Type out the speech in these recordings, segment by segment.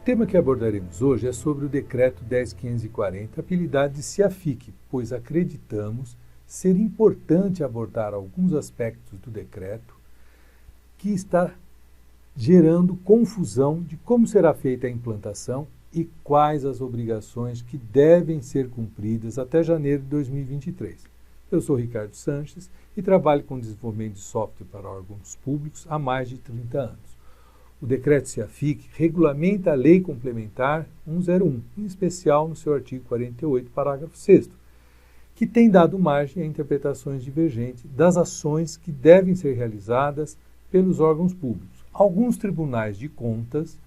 tema que abordaremos hoje é sobre o Decreto 10.540, apelidado de CIAFIC, pois acreditamos ser importante abordar alguns aspectos do decreto que está gerando confusão de como será feita a implantação e quais as obrigações que devem ser cumpridas até janeiro de 2023. Eu sou Ricardo Sanches e trabalho com desenvolvimento de software para órgãos públicos há mais de 30 anos. O decreto CIAFIC regulamenta a Lei Complementar 101, em especial no seu artigo 48, parágrafo 6º, que tem dado margem a interpretações divergentes das ações que devem ser realizadas pelos órgãos públicos. Alguns tribunais de contas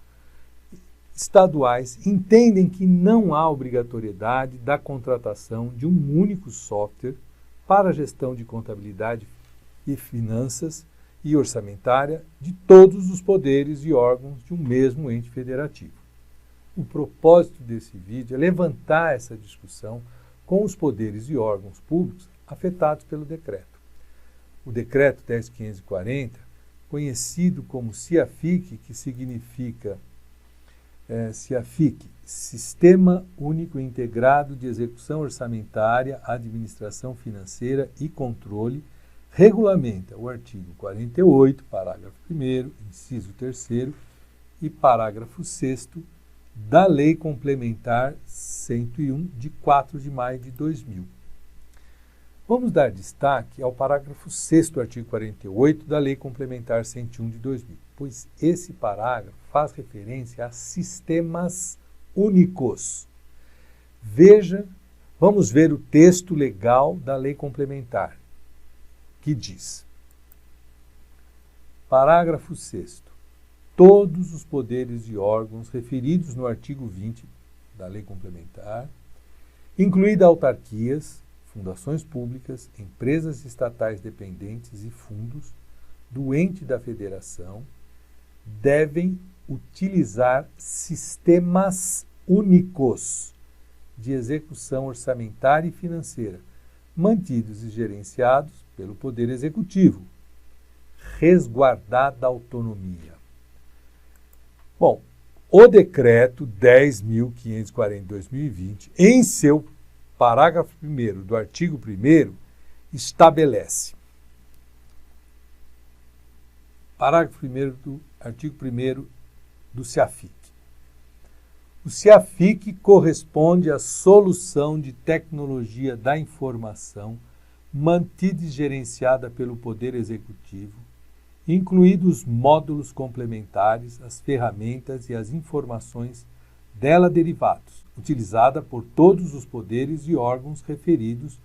estaduais entendem que não há obrigatoriedade da contratação de um único software para a gestão de contabilidade e finanças e orçamentária de todos os poderes e órgãos de um mesmo ente federativo. O propósito desse vídeo é levantar essa discussão com os poderes e órgãos públicos afetados pelo decreto. O decreto 10.540, conhecido como CIAFIC, que significa CIAFIC, Sistema Único Integrado de Execução Orçamentária, Administração Financeira e Controle, regulamenta o artigo 48, parágrafo 1º, inciso 3º e parágrafo 6º da Lei Complementar 101, de 4 de maio de 2000. Vamos dar destaque ao parágrafo 6º do artigo 48 da Lei Complementar 101 de 2000, pois esse parágrafo faz referência a sistemas únicos. Vamos ver o texto legal da Lei Complementar, que diz: parágrafo 6º. Todos os poderes e órgãos referidos no artigo 20 da Lei Complementar, incluídas autarquias, fundações públicas, empresas estatais dependentes e fundos do ente da federação, devem utilizar sistemas únicos de execução orçamentária e financeira, mantidos e gerenciados pelo Poder Executivo, resguardada a autonomia. Bom, o Decreto 10.540 de 2020, em seu parágrafo 1º do artigo 1º, estabelece. Parágrafo 1º do artigo 1º do CIAFIC. O CIAFIC corresponde à solução de tecnologia da informação mantida e gerenciada pelo Poder Executivo, incluídos módulos complementares, as ferramentas e as informações dela derivados, utilizada por todos os poderes e órgãos referidos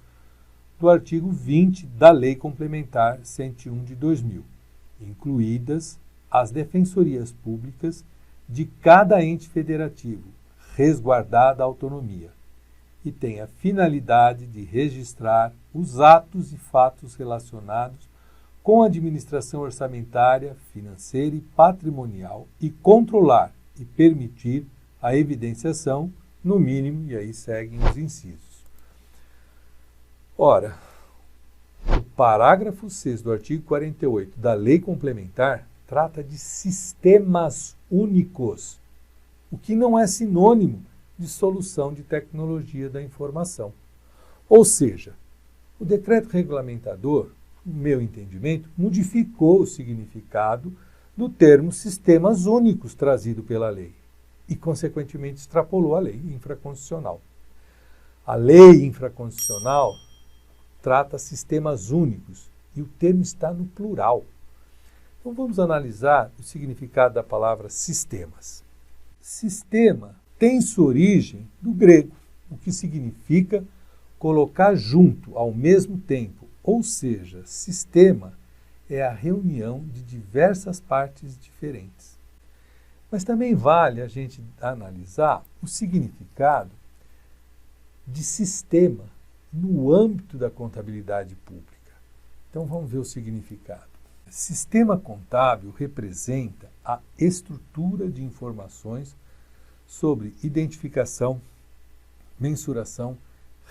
do artigo 20 da Lei Complementar 101 de 2000, incluídas as defensorias públicas de cada ente federativo, resguardada a autonomia, e tem a finalidade de registrar os atos e fatos relacionados com a administração orçamentária, financeira e patrimonial e controlar e permitir a evidenciação, no mínimo, e aí seguem os incisos. Ora, o parágrafo 6º do artigo 48 da Lei Complementar trata de sistemas únicos, o que não é sinônimo de solução de tecnologia da informação. Ou seja, o decreto regulamentador, no meu entendimento, modificou o significado do termo sistemas únicos trazido pela lei e, consequentemente, extrapolou a lei infraconstitucional. A lei infraconstitucional trata sistemas únicos e o termo está no plural. Então vamos analisar o significado da palavra sistemas. Sistema tem sua origem do grego, o que significa colocar junto ao mesmo tempo, ou seja, sistema é a reunião de diversas partes diferentes. Mas também vale a gente analisar o significado de sistema no âmbito da contabilidade pública. Então vamos ver o significado. Sistema contábil representa a estrutura de informações sobre identificação, mensuração,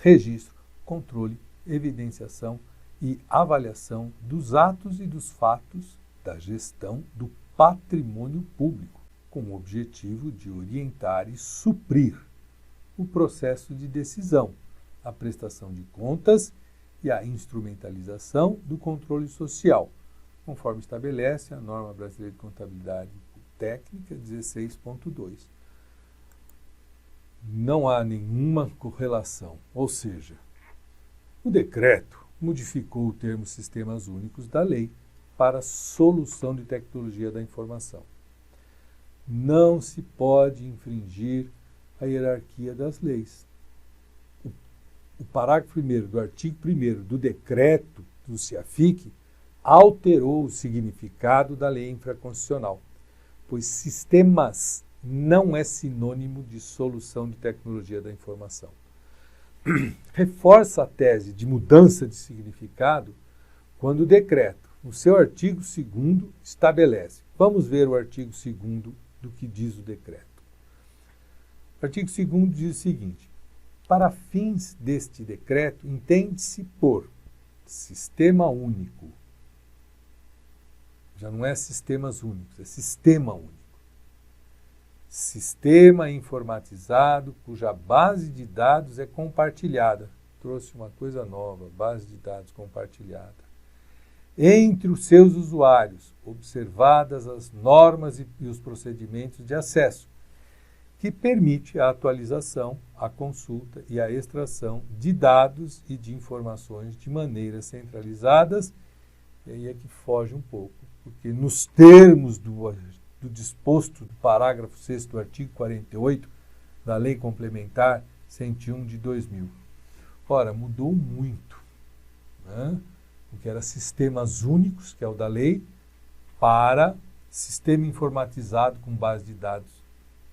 registro, controle, evidenciação e avaliação dos atos e dos fatos da gestão do patrimônio público, com o objetivo de orientar e suprir o processo de decisão, a prestação de contas e a instrumentalização do controle social, conforme estabelece a Norma Brasileira de Contabilidade Técnica 16.2. Não há nenhuma correlação, ou seja, o decreto modificou o termo Sistemas Únicos da Lei para Solução de Tecnologia da Informação. Não se pode infringir a hierarquia das leis. O parágrafo 1º do artigo 1º do decreto do CIAFIC alterou o significado da lei infraconstitucional, pois sistemas não é sinônimo de solução de tecnologia da informação. Reforça a tese de mudança de significado quando o decreto, no seu artigo 2º, estabelece. Vamos ver o artigo 2º do que diz o decreto. O artigo 2º diz o seguinte: para fins deste decreto, entende-se por sistema único. Já não é sistemas únicos, é sistema único. Sistema informatizado cuja base de dados é compartilhada. Trouxe uma coisa nova, base de dados compartilhada. Entre os seus usuários, observadas as normas e os procedimentos de acesso, que permite a atualização, a consulta e a extração de dados e de informações de maneira centralizadas. E aí é que foge um pouco, porque nos termos do disposto do parágrafo 6º do artigo 48 da Lei Complementar 101 de 2000. Ora, mudou muito, né? O que era sistemas únicos, que é o da lei, para sistema informatizado com base de dados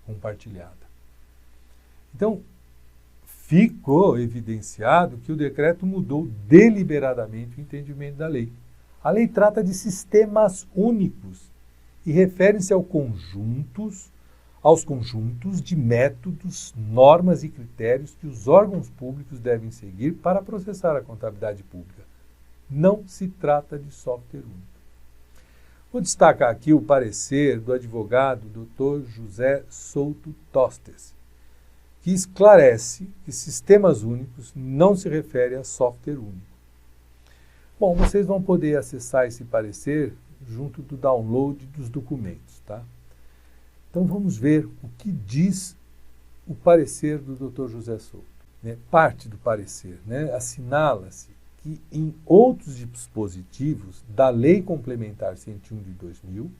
compartilhada. Então, ficou evidenciado que o decreto mudou deliberadamente o entendimento da lei. A lei trata de sistemas únicos e refere-se aos conjuntos de métodos, normas e critérios que os órgãos públicos devem seguir para processar a contabilidade pública. Não se trata de software único. Vou destacar aqui o parecer do advogado Dr. José Souto Tostes, que esclarece que sistemas únicos não se refere a software único. Bom, vocês vão poder acessar esse parecer junto do download dos documentos, tá? Então vamos ver o que diz o parecer do Dr. José Souto. Parte do parecer, assinala-se que em outros dispositivos da Lei Complementar 101 de 2000,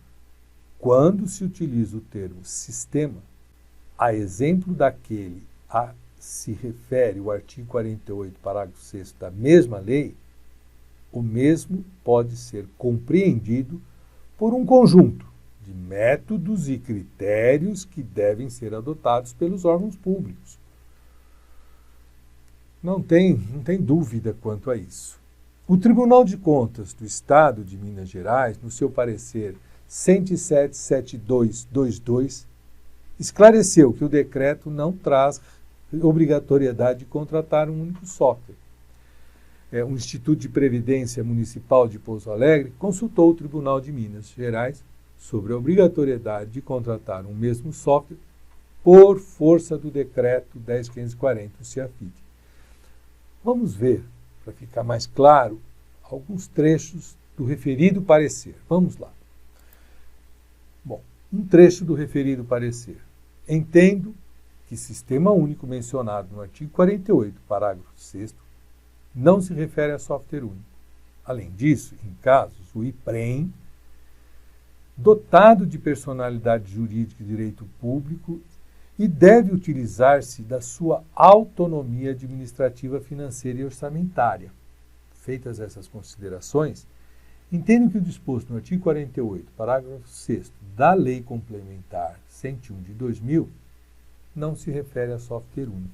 quando se utiliza o termo sistema, a exemplo daquele a se refere o artigo 48, parágrafo 6º da mesma lei, o mesmo pode ser compreendido por um conjunto de métodos e critérios que devem ser adotados pelos órgãos públicos. Não tem dúvida quanto a isso. O Tribunal de Contas do Estado de Minas Gerais, no seu parecer 107.7222, esclareceu que o decreto não traz obrigatoriedade de contratar um único software. O Instituto de Previdência Municipal de Pouso Alegre consultou o Tribunal de Minas Gerais sobre a obrigatoriedade de contratar um mesmo software por força do decreto 10.540, o CIAFIC. Vamos ver, para ficar mais claro, alguns trechos do referido parecer. Vamos lá. Bom, um trecho do referido parecer. Entendo que sistema único mencionado no artigo 48, parágrafo 6º, não se refere a software único. Além disso, em casos, o IPREM, dotado de personalidade jurídica e direito público, e deve utilizar-se da sua autonomia administrativa, financeira e orçamentária. Feitas essas considerações, entendo que o disposto no artigo 48, parágrafo 6º da Lei Complementar 101 de 2000 não se refere a software único,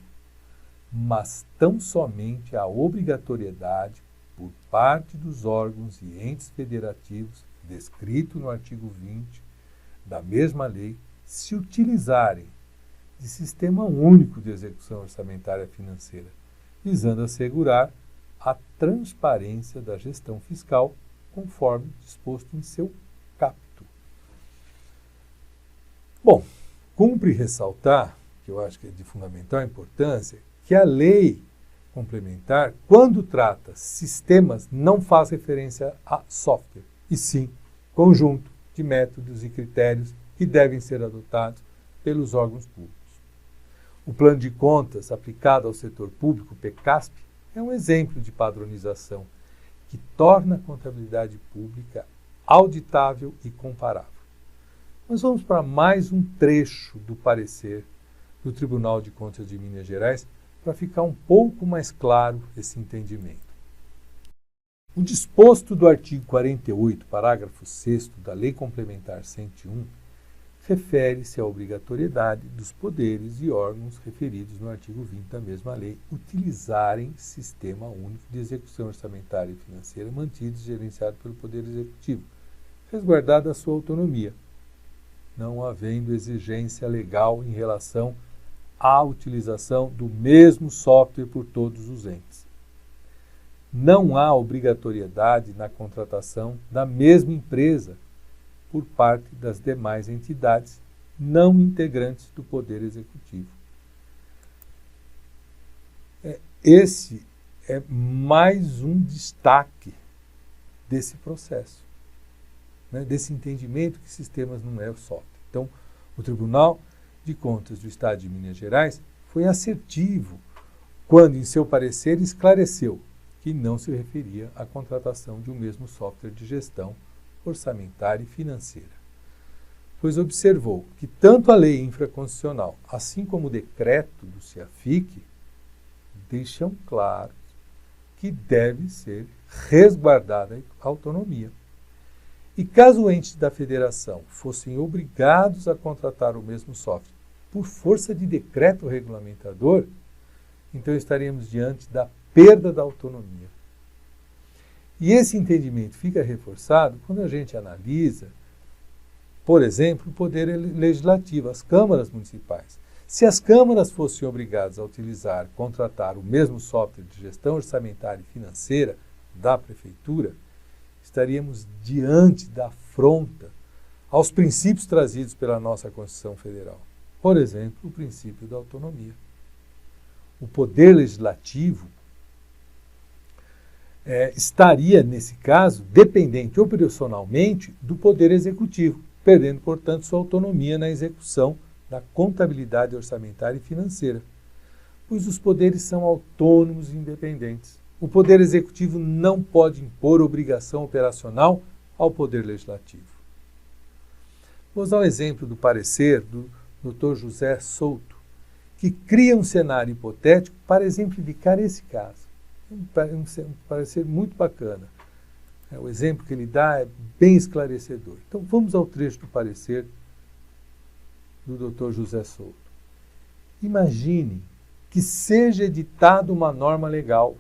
mas tão somente à obrigatoriedade por parte dos órgãos e entes federativos, descrito no artigo 20 da mesma lei, se utilizarem de sistema único de execução orçamentária financeira, visando assegurar a transparência da gestão fiscal, conforme disposto em seu caput. Bom, cumpre ressaltar, que eu acho que é de fundamental importância, que a lei complementar, quando trata sistemas, não faz referência a software, e sim conjunto de métodos e critérios que devem ser adotados pelos órgãos públicos. O plano de contas aplicado ao setor público, PECASP, é um exemplo de padronização que torna a contabilidade pública auditável e comparável. Mas vamos para mais um trecho do parecer do Tribunal de Contas de Minas Gerais para ficar um pouco mais claro esse entendimento. O disposto do artigo 48, parágrafo 6º da Lei Complementar 101, refere-se à obrigatoriedade dos poderes e órgãos referidos no artigo 20 da mesma lei utilizarem sistema único de execução orçamentária e financeira mantido e gerenciado pelo Poder Executivo, resguardada a sua autonomia, não havendo exigência legal em relação à utilização do mesmo software por todos os entes. Não há obrigatoriedade na contratação da mesma empresa por parte das demais entidades não integrantes do Poder Executivo. Esse é mais um destaque desse processo, né, desse entendimento que sistemas não é o software. Então, o Tribunal de Contas do Estado de Minas Gerais foi assertivo quando, em seu parecer, esclareceu que não se referia à contratação de um mesmo software de gestão orçamentária e financeira, pois observou que tanto a lei infraconstitucional, assim como o decreto do CEAFIC, deixam claro que deve ser resguardada a autonomia. E caso entes da federação fossem obrigados a contratar o mesmo software por força de decreto regulamentador, então estaríamos diante da perda da autonomia. E esse entendimento fica reforçado quando a gente analisa, por exemplo, o poder legislativo, as câmaras municipais. Se as câmaras fossem obrigadas a utilizar, contratar o mesmo software de gestão orçamentária e financeira da prefeitura, estaríamos diante da afronta aos princípios trazidos pela nossa Constituição Federal. Por exemplo, o princípio da autonomia. O poder legislativo estaria, nesse caso, dependente operacionalmente do Poder Executivo, perdendo, portanto, sua autonomia na execução da contabilidade orçamentária e financeira, pois os poderes são autônomos e independentes. O Poder Executivo não pode impor obrigação operacional ao Poder Legislativo. Vou usar o exemplo do parecer do Dr. José Souto, que cria um cenário hipotético para exemplificar esse caso. Um parecer muito bacana. O exemplo que ele dá é bem esclarecedor. Então, vamos ao trecho do parecer do Dr. José Souto. Imagine que seja editada uma norma legal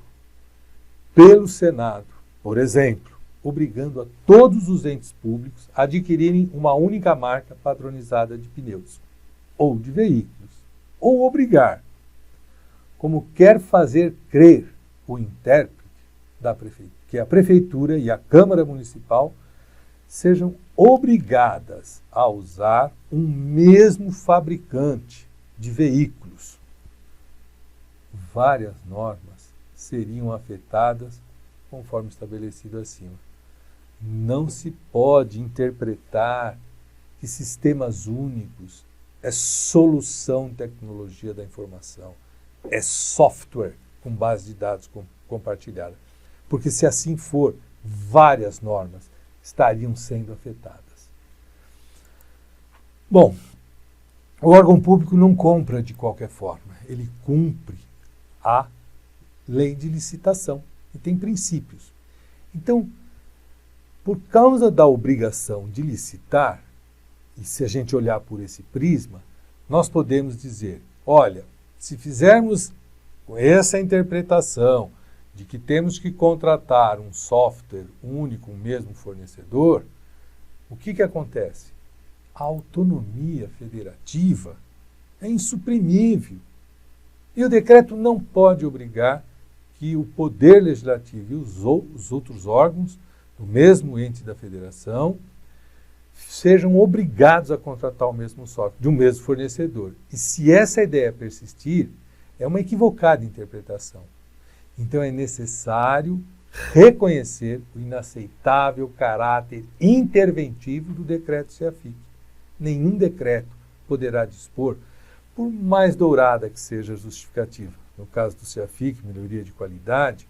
pelo Senado, por exemplo, obrigando a todos os entes públicos a adquirirem uma única marca padronizada de pneus ou de veículos, ou obrigar, como quer fazer crer o intérprete da prefeitura, que a prefeitura e a Câmara Municipal sejam obrigadas a usar um mesmo fabricante de veículos. Várias normas seriam afetadas conforme estabelecido acima. Não se pode interpretar que sistemas únicos é solução de tecnologia da informação, é software com base de dados compartilhada. Porque se assim for, várias normas estariam sendo afetadas. Bom, o órgão público não compra de qualquer forma, ele cumpre a lei de licitação e tem princípios. Então, por causa da obrigação de licitar, e se a gente olhar por esse prisma, nós podemos dizer, olha, se fizermos com essa interpretação de que temos que contratar um software único, um mesmo fornecedor, o que acontece? A autonomia federativa é insuprimível. E o decreto não pode obrigar que o Poder Legislativo e os outros órgãos do mesmo ente da federação sejam obrigados a contratar o mesmo software, de um mesmo fornecedor. E se essa ideia persistir, é uma equivocada interpretação. Então é necessário reconhecer o inaceitável caráter interventivo do decreto CEAFIC. Nenhum decreto poderá dispor, por mais dourada que seja a justificativa, no caso do CEAFIC, melhoria de qualidade,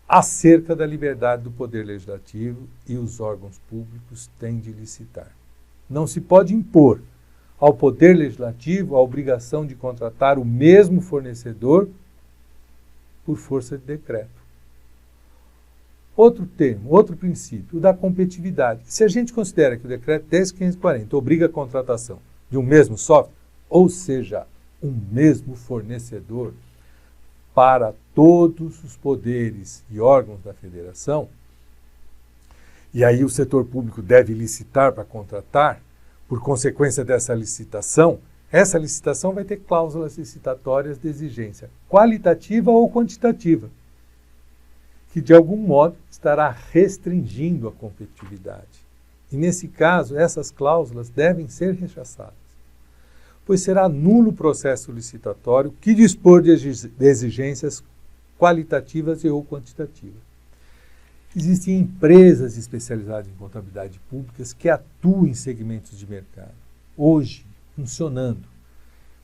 acerca da liberdade do Poder Legislativo e os órgãos públicos têm de licitar. Não se pode impor ao Poder Legislativo a obrigação de contratar o mesmo fornecedor por força de decreto. Outro termo, outro princípio, o da competitividade. Se a gente considera que o decreto 10.540 obriga a contratação de um mesmo software, ou seja, um mesmo fornecedor para todos os poderes e órgãos da federação, e aí o setor público deve licitar para contratar, por consequência dessa licitação, essa licitação vai ter cláusulas licitatórias de exigência qualitativa ou quantitativa, que de algum modo estará restringindo a competitividade. E nesse caso, essas cláusulas devem ser rechaçadas, pois será nulo o processo licitatório que dispor de exigências qualitativas e ou quantitativas. Existem empresas especializadas em contabilidade pública que atuam em segmentos de mercado, hoje, funcionando.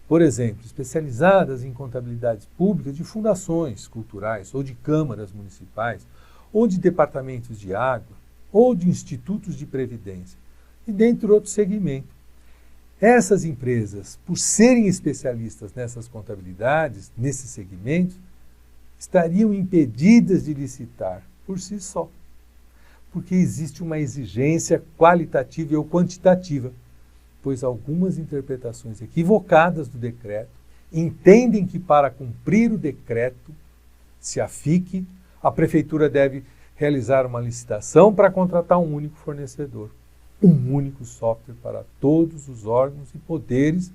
Por exemplo, especializadas em contabilidade pública de fundações culturais, ou de câmaras municipais, ou de departamentos de água, ou de institutos de previdência, e dentre outros segmentos. Essas empresas, por serem especialistas nessas contabilidades, nesses segmentos, estariam impedidas de licitar por si só, porque existe uma exigência qualitativa ou quantitativa, pois algumas interpretações equivocadas do decreto entendem que para cumprir o decreto CEAFIC, a prefeitura deve realizar uma licitação para contratar um único fornecedor, um único software para todos os órgãos e poderes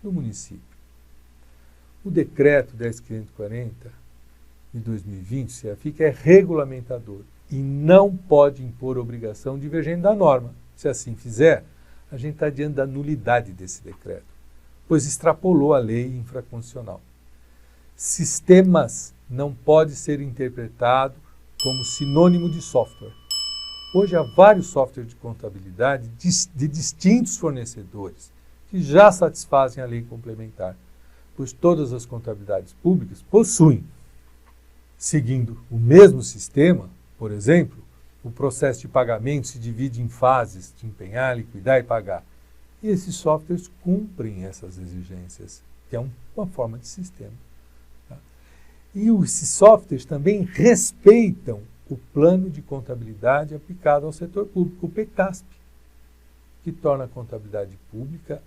do município. O decreto 10.540 de 2020, CEAFIC, é regulamentador e não pode impor obrigação divergente da norma. Se assim fizer, a gente está diante da nulidade desse decreto, pois extrapolou a lei infraconstitucional. Sistemas não pode ser interpretado como sinônimo de software. Hoje há vários softwares de contabilidade de distintos fornecedores que já satisfazem a lei complementar, pois todas as contabilidades públicas possuem, seguindo o mesmo sistema, por exemplo, o processo de pagamento se divide em fases de empenhar, liquidar e pagar. E esses softwares cumprem essas exigências, que é uma forma de sistema. Tá? E esses softwares também respeitam o plano de contabilidade aplicado ao setor público, o PECASP, que torna a contabilidade pública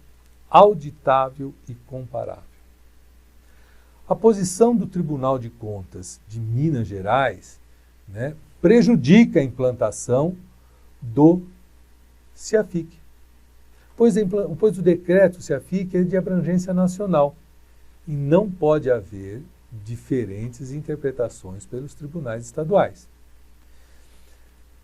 auditável e comparável. A posição do Tribunal de Contas de Minas Gerais, prejudica a implantação do CEAFIC, pois o decreto CEAFIC é de abrangência nacional e não pode haver diferentes interpretações pelos tribunais estaduais.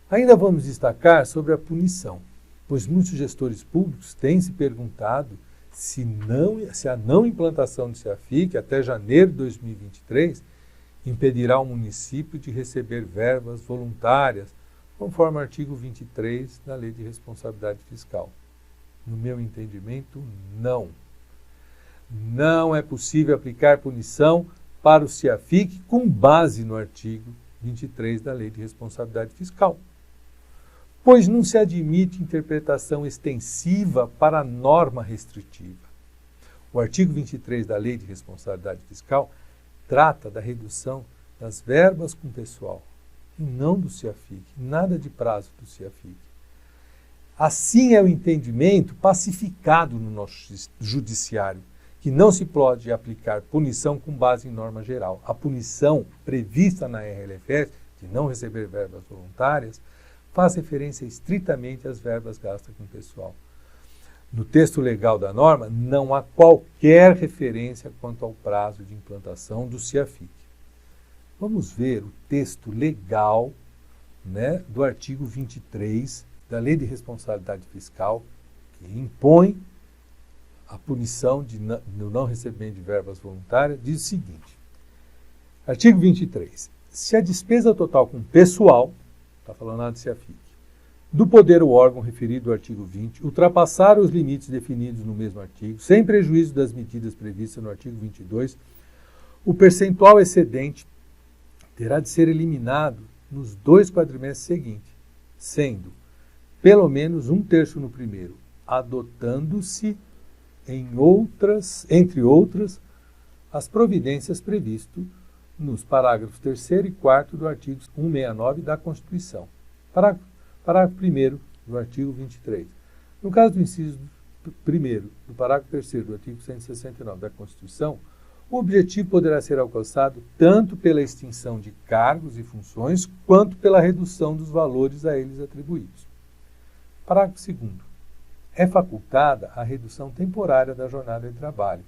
Ainda vamos destacar sobre a punição, pois muitos gestores públicos têm se perguntado se a não implantação do CEAFIC até janeiro de 2023 impedirá o município de receber verbas voluntárias, conforme o artigo 23 da Lei de Responsabilidade Fiscal. No meu entendimento, não. Não é possível aplicar punição para o CEAFIC com base no artigo 23 da Lei de Responsabilidade Fiscal, pois não se admite interpretação extensiva para a norma restritiva. O artigo 23 da Lei de Responsabilidade Fiscal trata da redução das verbas com pessoal, e não do CEAFIC, nada de prazo do CEAFIC. Assim é o entendimento pacificado no nosso judiciário, que não se pode aplicar punição com base em norma geral. A punição prevista na RLFS, de não receber verbas voluntárias, faz referência estritamente às verbas gastas com pessoal. No texto legal da norma, não há qualquer referência quanto ao prazo de implantação do CEAFIC. Vamos ver o texto legal do artigo 23 da Lei de Responsabilidade Fiscal, que impõe a punição do não recebimento de verbas voluntárias, diz o seguinte: artigo 23. Se a despesa total com pessoal, está falando lá do CEAFIC, do poder ou órgão referido ao artigo 20, ultrapassar os limites definidos no mesmo artigo, sem prejuízo das medidas previstas no artigo 22, o percentual excedente terá de ser eliminado nos 2 quadrimestres seguintes, sendo pelo menos 1/3 no primeiro, adotando-se, entre outras, as providências previstas nos parágrafos 3º e 4º do artigo 169 da Constituição. Parágrafo 1º do artigo 23. No caso do inciso 1º do parágrafo 3º do artigo 169 da Constituição, o objetivo poderá ser alcançado tanto pela extinção de cargos e funções, quanto pela redução dos valores a eles atribuídos. Parágrafo 2º. É facultada a redução temporária da jornada de trabalho,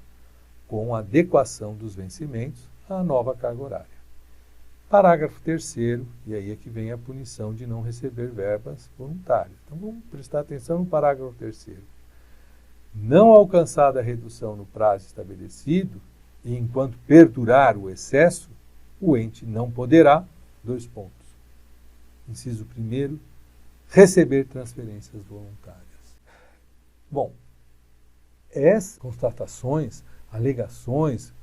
com adequação dos vencimentos à nova carga horária. Parágrafo 3º, e aí é que vem a punição de não receber verbas voluntárias. Então vamos prestar atenção no parágrafo 3º. Não alcançada a redução no prazo estabelecido, e enquanto perdurar o excesso, o ente não poderá, inciso 1º, receber transferências voluntárias. Bom, essas constatações, alegações,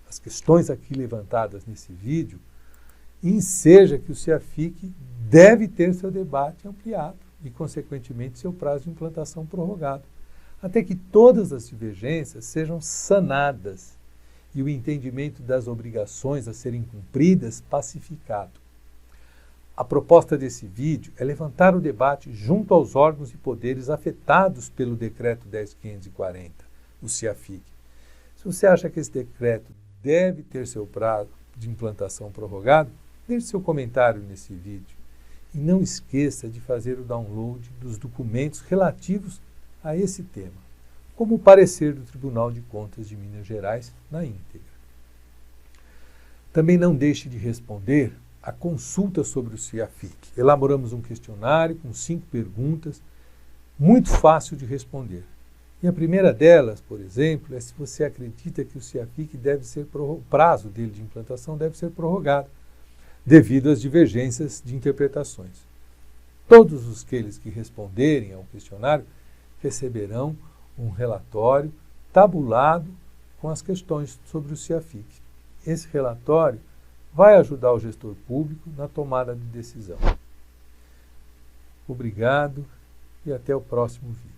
as questões aqui levantadas nesse vídeo, enseja que o CEAFIC deve ter seu debate ampliado e, consequentemente, seu prazo de implantação prorrogado, até que todas as divergências sejam sanadas e o entendimento das obrigações a serem cumpridas pacificado. A proposta desse vídeo é levantar o debate junto aos órgãos e poderes afetados pelo Decreto 10.540, o CEAFIC. Se você acha que esse decreto deve ter seu prazo de implantação prorrogado, deixe seu comentário nesse vídeo. E não esqueça de fazer o download dos documentos relativos a esse tema, como o parecer do Tribunal de Contas de Minas Gerais na íntegra. Também não deixe de responder a consulta sobre o CEAFIC. Elaboramos um questionário com 5 perguntas, muito fácil de responder. E a primeira delas, por exemplo, é se você acredita que o CEAFIC o prazo dele de implantação deve ser prorrogado, devido às divergências de interpretações. Todos aqueles que responderem ao questionário receberão um relatório tabulado com as questões sobre o CEAFIC. Esse relatório vai ajudar o gestor público na tomada de decisão. Obrigado e até o próximo vídeo.